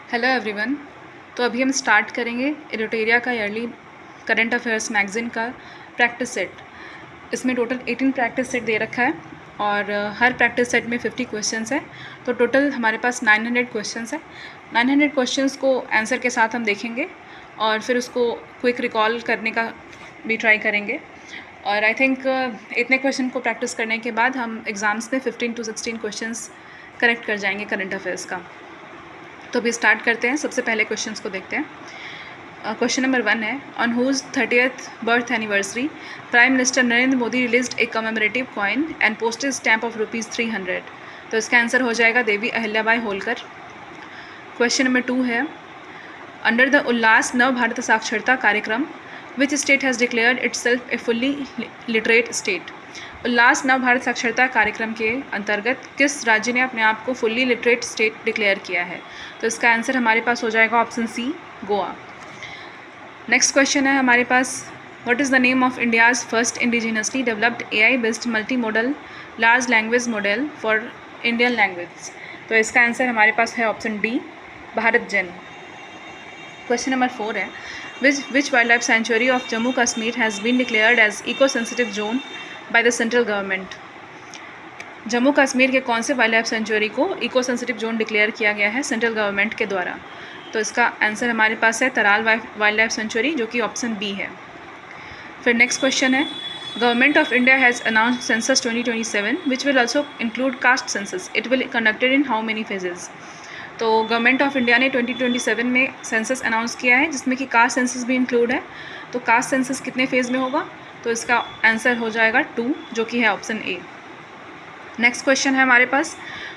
Hello everyone. तो अभी हम स्टार्ट करेंगे एरोटेरिया का ईयरली करंट अफेयर्स मैगज़ीन का प्रैक्टिस सेट। इसमें टोटल 18 प्रैक्टिस सेट दे रखा है और हर प्रैक्टिस सेट में 50 क्वेश्चंस है। तो टोटल हमारे पास 900 क्वेश्चंस है। 900 क्वेश्चंस को आंसर के साथ हम देखेंगे और फिर उसको क्विक रिकॉल करने का भी ट्राई करेंगे। और आई थिंक इतने क्वेश्चन को प्रैक्टिस करने के बाद हम एग्ज़ाम्स में 15 to 16 क्वेश्चंस करेक्ट कर जाएंगे करंट अफेयर्स का। तो अभी स्टार्ट करते हैं। सबसे पहले क्वेश्चंस को देखते हैं। क्वेश्चन नंबर 1 है, on whose 30th birth anniversary prime minister Narendra Modi released a commemorative coin and postage stamp of ₹300। तो इसका आंसर हो जाएगा देवी अहिल्याबाई होलकर। क्वेश्चन नंबर 2 है, under the Ullas Nav Bharat Saksharta Karyakram which state has declared itself a fully literate state. Ullas Nav Bharat Saksharta कार्यक्रम के अंतर्गत किस राज्य ने अपने आप को फुल्ली लिटरेट स्टेट डिक्लेयर किया है? तो इसका आंसर हमारे पास हो जाएगा option C, Goa. Next question है हमारे पास, what is the name of India's first indigenously developed AI based multi modal large language model for Indian language. तो इसका आंसर हमारे पास है ऑप्शन डी, भारत जन। क्वेश्चन नंबर 4 है, which wildlife sanctuary of Jammu Kashmir has been declared as eco-sensitive zone by the central government। Jammu Kashmir के कौन से वाइल्ड लाइफ सेंचुरी को इको सेंसिटिव जोन डिक्लेयर किया गया है सेंट्रल गवर्नमेंट के द्वारा? तो इसका आंसर हमारे पास है तराल वाइल्ड लाइफ सेंचुरी, जो कि ऑप्शन बी है। फिर नेक्स्ट क्वेश्चन है, government of India has announced census 2027 which will also include caste census. It will conducted in how many phases. तो गवर्नमेंट ऑफ इंडिया ने 2027 में सेंसस अनाउंस किया है जिसमें कि कास्ट सेंसस भी इंक्लूड है। तो कास्ट सेंसस कितने फेज़ में होगा? तो इसका आंसर हो जाएगा 2, जो कि है ऑप्शन ए। नेक्स्ट क्वेश्चन है हमारे पास,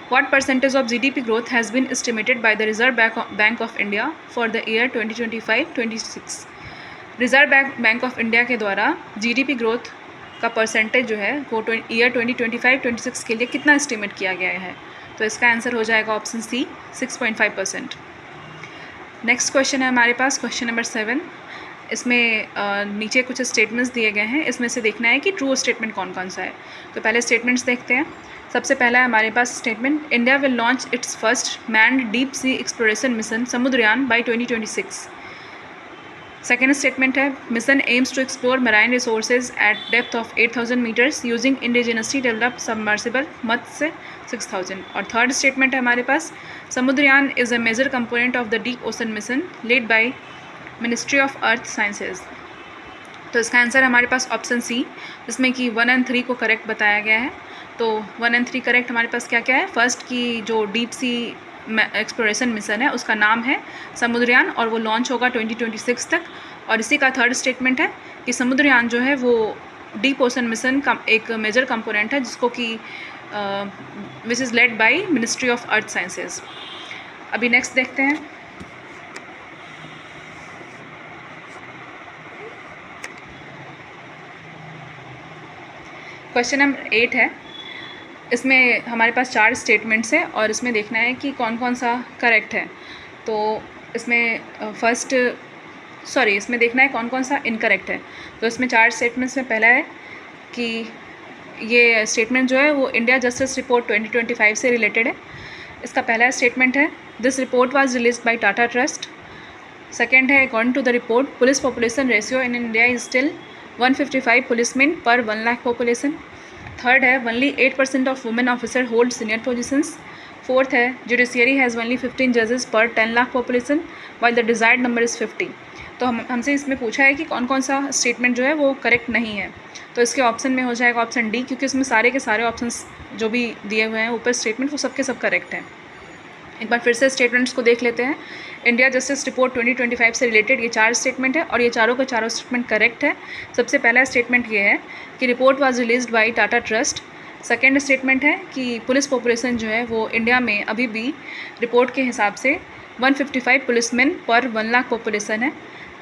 what percentage of GDP growth has been estimated by the Reserve Bank of India for the year 2025-26। Reserve Bank of India के द्वारा GDP ग्रोथ का परसेंटेज जो है वो ईयर 2025-26 के लिए कितना एस्टिमेट किया गया है? तो इसका आंसर हो जाएगा ऑप्शन सी, 6.5%। नेक्स्ट क्वेश्चन है हमारे पास क्वेश्चन नंबर 7। इसमें नीचे कुछ स्टेटमेंट्स दिए गए हैं, इसमें से देखना है कि ट्रू स्टेटमेंट कौन कौन सा है। तो पहले स्टेटमेंट्स देखते हैं। सबसे पहला है हमारे पास statement, India will launch its first manned deep sea exploration mission Samudrayaan by 2026। Second statement है, mission aims to explore marine resources at depth of 8,000 metres using indigenously developed submersible Matsya 6,000। और थर्ड स्टेटमेंट है हमारे पास, Samudrayaan is a major component of the deep ocean mission led by ministry of earth sciences. तो इसका answer हमारे पास option सी, जिसमें कि 1 और 3 को करेक्ट बताया गया है। तो 1 और 3 करेक्ट हमारे पास क्या क्या है? फर्स्ट की जो डीप सी एक्सप्लोरेशन मिशन है उसका नाम है समुद्रयान और वो लॉन्च होगा 2026 तक। और इसी का थर्ड स्टेटमेंट है कि समुद्रयान जो है वो डीप ओशन मिशन का एक मेजर कंपोनेंट है जिसको कि which is lead by ministry of earth sciences. अभी नेक्स्ट देखते हैं। क्वेश्चन नंबर 8 है, इसमें हमारे पास 4 स्टेटमेंट्स हैं और इसमें देखना है कि कौन कौन सा करेक्ट है। तो इसमें इसमें देखना है कौन कौन सा इनकरेक्ट है। तो इसमें 4 स्टेटमेंट्स में पहला है कि ये स्टेटमेंट जो है वो इंडिया जस्टिस रिपोर्ट 2025 से रिलेटेड है। इसका पहला स्टेटमेंट है, this report was released by Tata trust. Second है, according to the report police population ratio in India is still 155 policemen per 1 lakh population. Third है, only 8% of women officer hold senior positions. Fourth है, judiciary has only 15 जजेस per 10 lakh population while the desired number is 50। तो हमसे इसमें पूछा है कि कौन कौन सा स्टेटमेंट जो है वो करेक्ट नहीं है। तो इसके ऑप्शन में हो जाएगा ऑप्शन डी, क्योंकि इसमें सारे के सारे ऑप्शंस जो भी दिए हुए हैं ऊपर स्टेटमेंट वो सबके सब करेक्ट हैं। एक बार फिर से स्टेटमेंट्स को देख लेते हैं। इंडिया जस्टिस रिपोर्ट 2025 से रिलेटेड ये 4 स्टेटमेंट है और ये चारों के चारों स्टेटमेंट करेक्ट है। सबसे पहला स्टेटमेंट ये है कि report was released by Tata trust. Second statement है कि पुलिस पॉपुलेशन जो है वो इंडिया में अभी भी रिपोर्ट के हिसाब से 155 पुलिसमैन पर 1 लाख पॉपुलेशन है।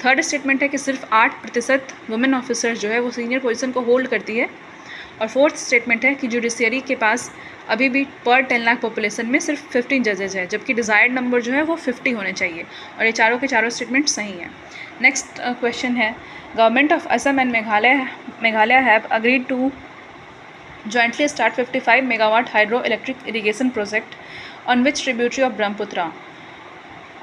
थर्ड स्टेटमेंट है कि सिर्फ 8% वुमेन ऑफिसर जो है वो सीनियर पोजीशन को होल्ड करती है। और फोर्थ स्टेटमेंट है कि जुडिशियरी के पास अभी भी पर 10 लाख पॉपुलेशन में सिर्फ 15 जजेज है, जबकि डिज़ायर्ड नंबर जो है वो 50 होने चाहिए। और ये चारों के चारों स्टेटमेंट सही हैं। नेक्स्ट क्वेश्चन है, government of Assam and Meghalaya have agreed to jointly start 55 megawatt hydroelectric irrigation project on which tributary of Brahmaputra।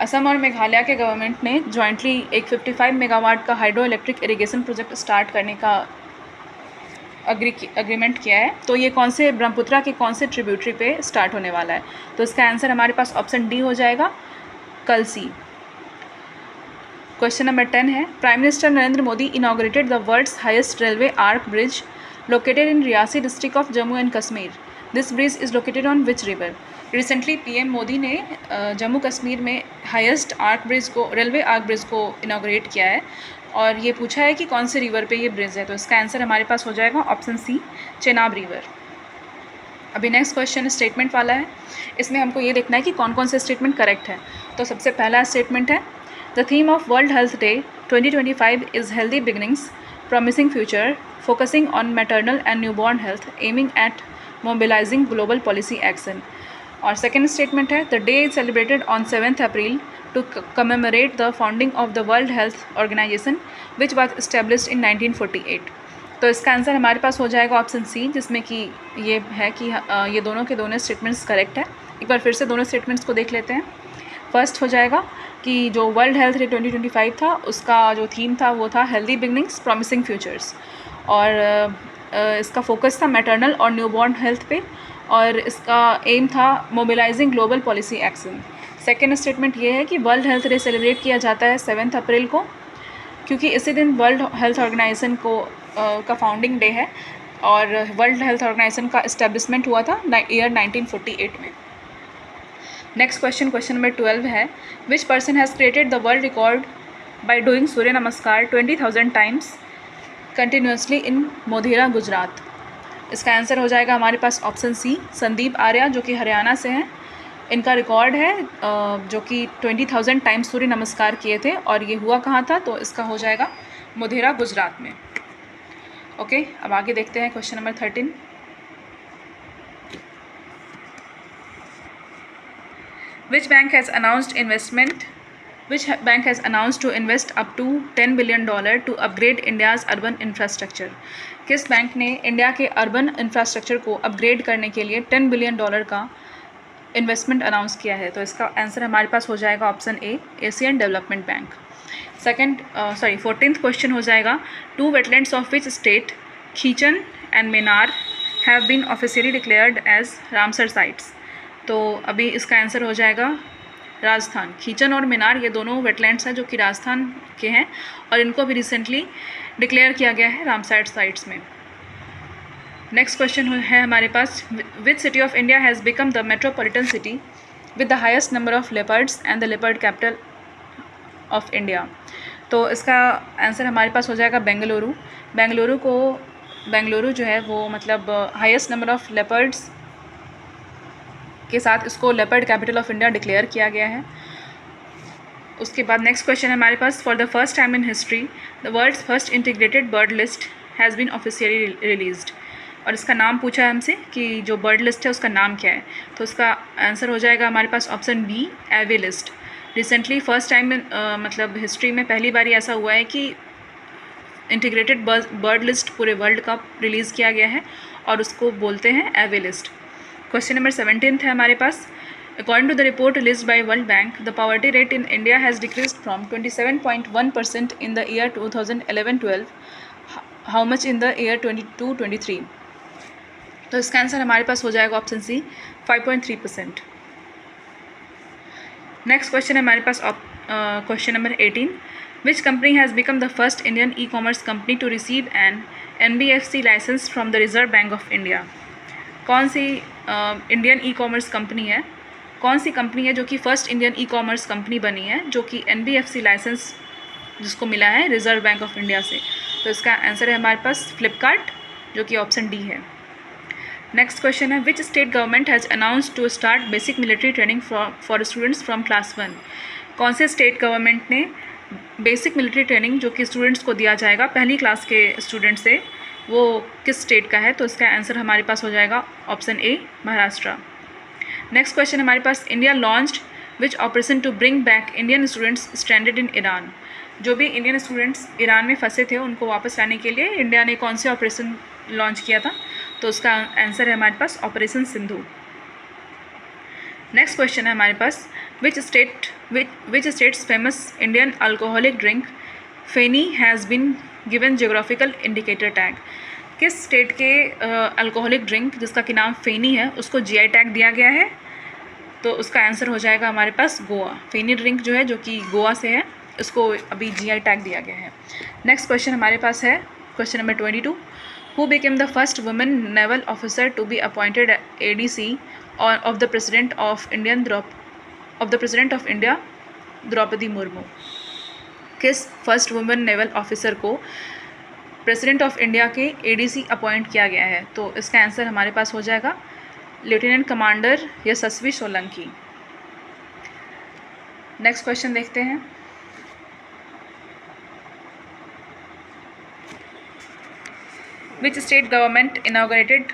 Assam और मेघालय के गवर्नमेंट ने जॉइंटली एक 55 मेगावाट का hydro electric irrigation project start करने का अग्रीमेंट किया है। तो ये कौन से ब्रह्मपुत्रा के कौन से ट्रिब्यूटरी पे स्टार्ट होने वाला है? तो इसका आंसर हमारे पास ऑप्शन डी हो जाएगा, कलसी। क्वेश्चन नंबर 10 है, prime minister Narendra Modi inaugurated the world's highest railway arch bridge located in Reasi district of Jammu and Kashmir. This bridge is located on which river? Recently PM Modi ने जम्मू कश्मीर में हाईएस्ट आर्क ब्रिज को, railway arch bridge को inaugurate किया है और ये पूछा है कि कौन से रिवर पे ये ब्रिज है। तो इसका आंसर हमारे पास हो जाएगा ऑप्शन सी, चेनाब रिवर। अभी नेक्स्ट क्वेश्चन स्टेटमेंट वाला है। इसमें हमको ये देखना है कि कौन कौन से स्टेटमेंट करेक्ट है। तो सबसे पहला स्टेटमेंट है, the theme of world health day 2025 is healthy beginnings promising future focusing on maternal and newborn health aiming at mobilizing global policy action। और सेकेंड स्टेटमेंट है, the day is celebrated on 7 April to commemorate the founding of the world health organization which was established in 1948। तो इसका answer हमारे पास हो जाएगा option सी, जिसमें कि ये है कि ये दोनों के दोनों स्टेटमेंट्स करेक्ट है। एक बार फिर से दोनों स्टेटमेंट्स को देख लेते हैं। फर्स्ट हो जाएगा कि जो वर्ल्ड हेल्थ डे 2025 था उसका जो थीम था वो था हेल्दी बिगनिंग्स प्रॉमिसिंग फ्यूचर्स, और इसका फोकस था मैटरनल और न्यूबॉर्न हेल्थ पे, और इसका एम था mobilising global policy action. Second statement ये है कि वर्ल्ड हेल्थ डे सेलिब्रेट किया जाता है 7 अप्रैल को, क्योंकि इसी दिन वर्ल्ड हेल्थ ऑर्गेनाइजेशन को का फाउंडिंग डे है और वर्ल्ड हेल्थ ऑर्गेनाइजेशन का इस्टेब्लिशमेंट हुआ था ईयर 1948 में। नेक्स्ट क्वेश्चन, क्वेश्चन नंबर 12 है, which person has created the world record by doing Surya Namaskar 20,000 times continuously in Modhera Gujarat? इसका आंसर हो जाएगा हमारे पास ऑप्शन सी, संदीप आर्या, जो कि हरियाणा से हैं। इनका रिकॉर्ड है जो कि 20,000 टाइम्स सूर्य नमस्कार किए थे, और ये हुआ कहाँ था? तो इसका हो जाएगा मोढेरा गुजरात में। ओके, अब आगे देखते हैं question number 13। Which bank has announced to invest up to $10 billion to upgrade India's urban infrastructure? किस बैंक ने इंडिया के अर्बन इंफ्रास्ट्रक्चर को अपग्रेड करने के लिए $10 बिलियन का इन्वेस्टमेंट अनाउंस किया है? तो इसका आंसर हमारे पास हो जाएगा option A, Asian development bank. 14th question हो जाएगा, two wetlands of which state Khichan and Menar have been officially declared as Ramsar sites? तो अभी इसका आंसर हो जाएगा राजस्थान। खीचन और मीनार ये दोनों वेटलैंड्स हैं जो कि राजस्थान के हैं, और इनको भी रिसेंटली डिक्लेयर किया गया है रामसर साइट्स में। नेक्स्ट क्वेश्चन है हमारे पास, which city of India has become the metropolitan city with the highest number of leopards and the leopard capital of India? तो इसका आंसर हमारे पास हो जाएगा बेंगलुरु। बेंगलुरु जो है वो मतलब हाईएस्ट नंबर ऑफ लेपर्ड्स के साथ इसको leopard capital of India declare किया गया है। उसके बाद नेक्स्ट क्वेश्चन है हमारे पास, for the first time in history the world's first integrated bird list has been officially released. और इसका नाम पूछा है हमसे कि जो बर्ड लिस्ट है उसका नाम क्या है? तो इसका आंसर हो जाएगा हमारे पास option B, AviList. Recently first time मतलब हिस्ट्री में पहली बार ऐसा हुआ है कि इंटीग्रेटेड बर्ड लिस्ट पूरे वर्ल्ड का रिलीज़ किया गया है, और उसको बोलते हैं एवे लिस्ट। क्वेश्चन नंबर 17 है हमारे पास, according to the report released by World Bank the poverty rate in India has decreased from 27.1% in the year 2011-12, how much in the year 22-23? तो इसका आंसर हमारे पास हो जाएगा ऑप्शन सी, 5.3%। नेक्स्ट क्वेश्चन है हमारे पास question number 18, which company has become the first Indian e commerce company to receive an NBFC licence from the Reserve Bank of India? कौन सी इंडियन ई कॉमर्स कंपनी है, कौन सी कंपनी है जो कि first Indian e commerce company बनी है जो कि NBFC लाइसेंस जिसको मिला है रिजर्व बैंक ऑफ इंडिया से? तो इसका आंसर है हमारे पास फ्लिपकार्ट, जो कि ऑप्शन डी है। नेक्स्ट क्वेश्चन है, which state government has announced to start basic military training for students from class 1? कौन से स्टेट गवर्नमेंट ने बेसिक मिलिट्री ट्रेनिंग जो कि स्टूडेंट्स को दिया जाएगा पहली क्लास के स्टूडेंट से, वो किस स्टेट का है? तो इसका आंसर हमारे पास हो जाएगा option A, Maharashtra. Next question हमारे पास, India launched which operation to bring back Indian students stranded in Iran? जो भी इंडियन स्टूडेंट्स ईरान में फंसे थे उनको वापस लाने के लिए इंडिया ने कौन से ऑपरेशन लॉन्च किया था? तो उसका आंसर है हमारे पास ऑपरेशन सिंधु। नेक्स्ट क्वेश्चन है हमारे पास, which state Which state's famous Indian alcoholic drink feni has been given geographical indicator tag? किस स्टेट के अल्कोहलिक ड्रिंक जिसका कि नाम फेनी है उसको जीआई टैग दिया गया है? तो उसका आंसर हो जाएगा हमारे पास गोवा। फेनी ड्रिंक जो है जो कि गोवा से है उसको अभी जीआई टैग दिया गया है। नेक्स्ट क्वेश्चन हमारे पास है question number 22। Who became the first women naval officer to be appointed ADC of the president of India Droupadi Murmu? किस फर्स्ट वुमेन नेवल ऑफिसर को प्रेसिडेंट ऑफ इंडिया के एडीसी अपॉइंट किया गया है? तो इसका आंसर हमारे पास हो जाएगा लेफ्टिनेंट कमांडर यशस्वी सोलंकी। नेक्स्ट क्वेश्चन देखते हैं। विच स्टेट गवर्नमेंट इनॉग्रेटेड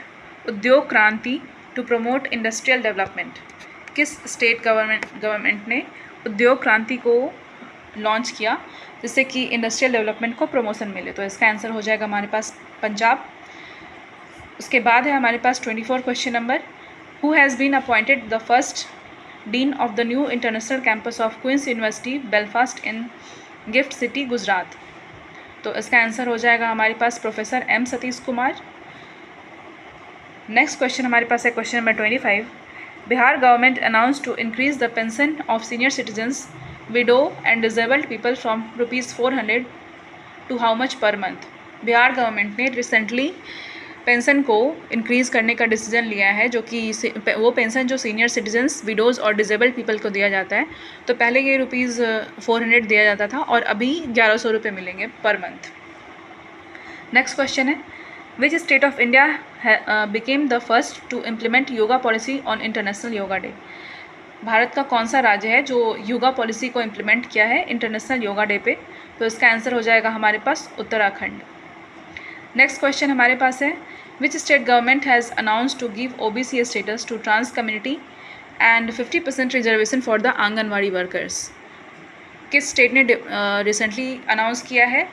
उद्योग क्रांति टू प्रमोट इंडस्ट्रियल डेवलपमेंट? किस स्टेट गवर्नमेंट ने उद्योग क्रांति को लॉन्च किया जिससे कि इंडस्ट्रियल डेवलपमेंट को प्रमोशन मिले? तो इसका आंसर हो जाएगा हमारे पास पंजाब। उसके बाद है हमारे पास 24 question number. Who has been appointed the first dean of the new international campus of Queen's University Belfast in GIFT City Gujarat? तो इसका आंसर हो जाएगा हमारे पास professor M Satish Kumar. Next question हमारे पास है question number 25। Bihar government announce to increase the pension of senior citizens widow and disabled people from ₹400 to how much per month? Bihar government ने रिसेंटली पेंशन को इंक्रीज़ करने का डिसीजन लिया है, जो कि वो पेंशन जो सीनियर सिटीजन्स, विडोज़ और डिजेबल्ड पीपल को दिया जाता है, तो पहले ये ₹400 दिया जाता था और अभी 1100 रुपये मिलेंगे पर मंथ। नेक्स्ट क्वेश्चन है which state of India became the first to implement yoga policy on international yoga day? Bharat का कौन सा राज्य है जो योगा पॉलिसी को इम्प्लीमेंट किया है इंटरनेशनल योगा डे पे? तो इसका आंसर हो जाएगा हमारे पास उत्तराखंड। नेक्स्ट क्वेश्चन हमारे पास है which state government has announce to give OBC status to trans community and 50% reservation for the anganwadi workers? किस स्टेट ने रिसेंटली अनाउंस किया है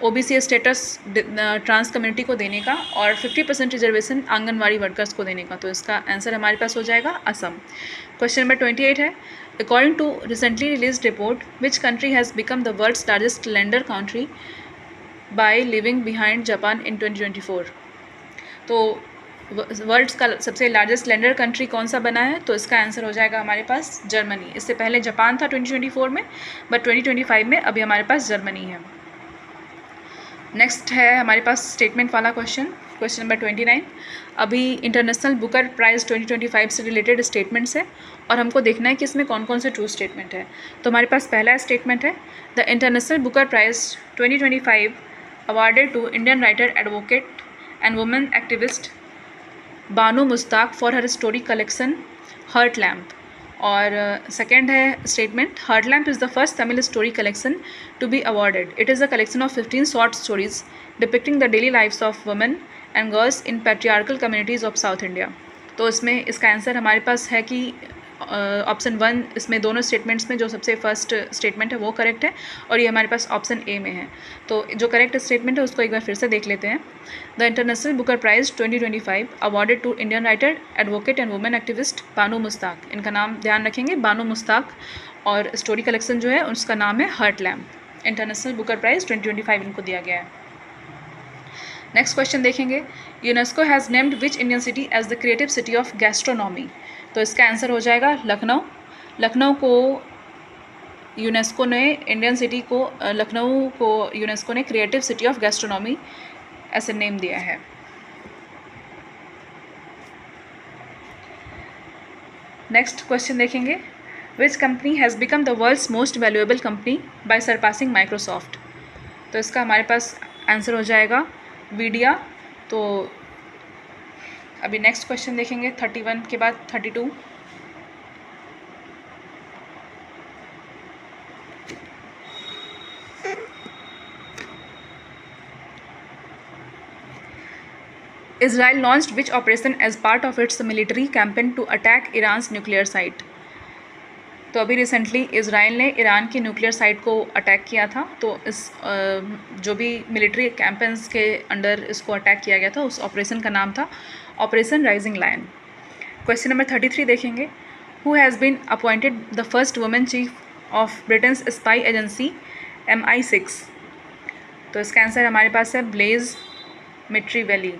ओबीसी स्टेटस ट्रांस कम्युनिटी को देने का और 50% रिजर्वेशन आंगनवाड़ी वर्कर्स को देने का? तो इसका आंसर हमारे पास हो जाएगा असम। क्वेश्चन नंबर 28 है according to recently release report which country has become the world's largest lender country by living behind Japan in 2024? तो वर्ल्ड्स का सबसे लार्जेस्ट लेंडर कंट्री कौन सा बना है? तो इसका आंसर हो जाएगा हमारे पास जर्मनी। इससे पहले जापान था 2024 में, बट 2025 में अभी हमारे पास जर्मनी है। नेक्स्ट है हमारे पास स्टेटमेंट वाला क्वेश्चन, क्वेश्चन नंबर 29। अभी इंटरनेशनल बुकर प्राइज़ 2025 से रिलेटेड स्टेटमेंट्स है और हमको देखना है कि इसमें कौन कौन से ट्रू स्टेटमेंट है। तो हमारे पास पहला स्टेटमेंट है the international Booker prize 2025 awarded to Indian writer, advocate and woman activist Banu Mushtaq for her story collection Heart Lamp। और सेकेंड है statement Heart Lamp is the first Tamil story collection to be awarded. It is a collection of 15 short stories depicting the daily lives of women and girls in patriarchal communities of South India। तो इसमें इसका answer हमारे पास है कि option 1, इसमें दोनों statements में जो सबसे फर्स्ट स्टेटमेंट है वो करेक्ट है और ये हमारे पास ऑप्शन ए में है। तो जो करेक्ट स्टेटमेंट है उसको एक बार फिर से देख लेते हैं। The international Booker prize 2025 awarded to Indian writer, advocate and women activist Banu Mushtaq. इनका नाम ध्यान रखेंगे, बानू मुश्ताक, और स्टोरी कलेक्शन जो है उसका नाम है heart lamp. International Booker prize 2025 इनको दिया गया है। नेक्स्ट क्वेश्चन देखेंगे UNESCO has named which Indian city as the creative city of gastronomy? तो इसका आंसर हो जाएगा लखनऊ। लखनऊ को यूनेस्को ने लखनऊ को यूनेस्को ने क्रिएटिव सिटी ऑफ गैस्ट्रोनॉमी ऐसे नेम दिया है। नेक्स्ट क्वेश्चन देखेंगे which company has become the world's most valuable company by surpassing Microsoft? तो इसका हमारे पास आंसर हो जाएगा वीडिया। तो अभी नेक्स्ट क्वेश्चन देखेंगे 31 के बाद 32। Israel launched which operation as part of its military campaign to attack Iran's nuclear site? तो अभी रिसेंटली इसराइल ने ईरान की न्यूक्लियर साइट को अटैक किया था, तो इस जो भी मिलिट्री कैंपेन्स के अंडर इसको अटैक किया गया था उस ऑपरेशन का नाम था operation rising lion. Question number 33 देखेंगे who has been appointed the first women chief of Britain's spy agency MI6। तो इसका आंसर हमारे पास है ब्लेज मिट्री वैली।